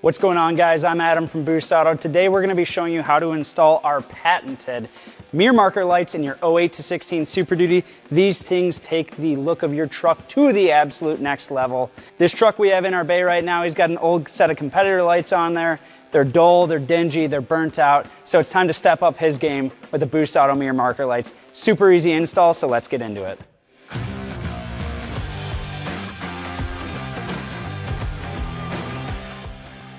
What's going on, guys? I'm Adam from Boost Auto. Today we're going to be showing you how to install our patented mirror marker lights in your 08 to 16 Super Duty. These things take the look of your truck to the absolute next level. This truck we have in our bay right now, he's got an old set of competitor lights on there. They're dull, they're dingy, they're burnt out. So it's time to step up his game with the Boost Auto mirror marker lights. Super easy install, so let's get into it.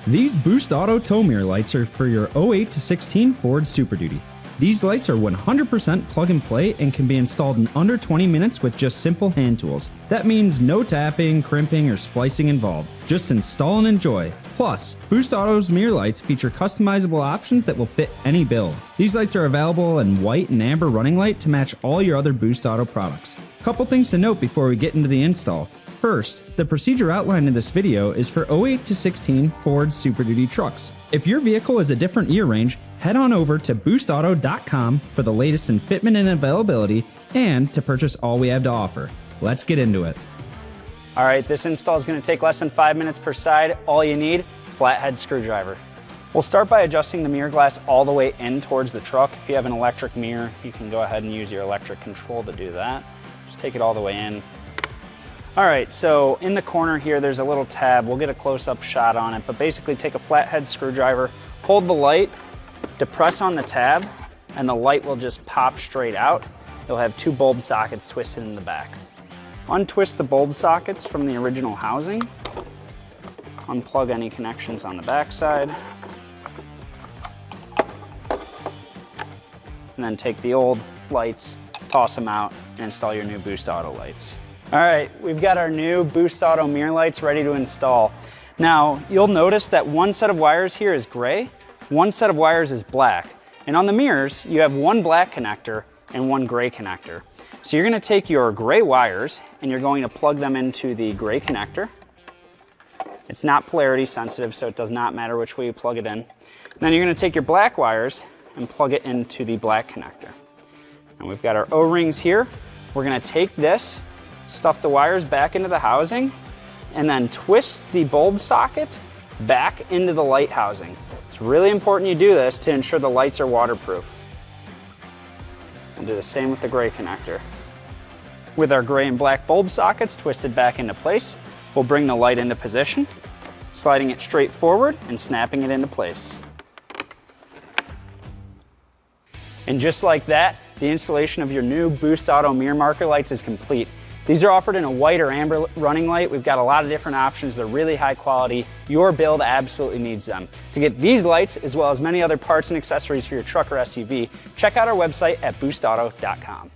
These Boost Auto tow mirror lights are for your 08 to 16 Ford Super Duty. These lights are 100% plug and play and can be installed in under 20 minutes with just simple hand tools. That means no tapping, crimping, or splicing involved. Just install and enjoy. Plus, Boost Auto's mirror lights feature customizable options that will fit any build. These lights are available in white and amber running light to match all your other Boost Auto products. Couple things to note before we get into the install. First, the procedure outlined in this video is for 08 to 16 Ford Super Duty trucks. If your vehicle is a different year range, head on over to boostauto.com for the latest in fitment and availability and to purchase all we have to offer. Let's get into it. All right, this install is going to take less than 5 minutes per side. All you need, flathead screwdriver. We'll start by adjusting the mirror glass all the way in towards the truck. If you have an electric mirror, you can go ahead and use your electric control to do that. Just take it all the way in. All right, so in the corner here, there's a little tab. We'll get a close-up shot on it, but basically take a flathead screwdriver, hold the light, depress on the tab, and the light will just pop straight out. You'll have two bulb sockets twisted in the back. Untwist the bulb sockets from the original housing. Unplug any connections on the back side. And then take the old lights, toss them out, and install your new Boost Auto lights. All right, we've got our new Boost Auto mirror lights ready to install. Now, you'll notice that one set of wires here is gray, one set of wires is black. And on the mirrors, you have one black connector and one gray connector. So you're gonna take your gray wires and you're going to plug them into the gray connector. It's not polarity sensitive, so it does not matter which way you plug it in. And then you're gonna take your black wires and plug it into the black connector. And we've got our O-rings here. We're gonna take this, stuff the wires back into the housing, and then twist the bulb socket back into the light housing. It's really important you do this to ensure the lights are waterproof. And do the same with the gray connector. With our gray and black bulb sockets twisted back into place, we'll bring the light into position, sliding it straight forward and snapping it into place. And just like that, the installation of your new Boost Auto mirror marker lights is complete. These are offered in a white or amber running light. We've got a lot of different options. They're really high quality. Your build absolutely needs them. To get these lights, as well as many other parts and accessories for your truck or SUV, check out our website at boostauto.com.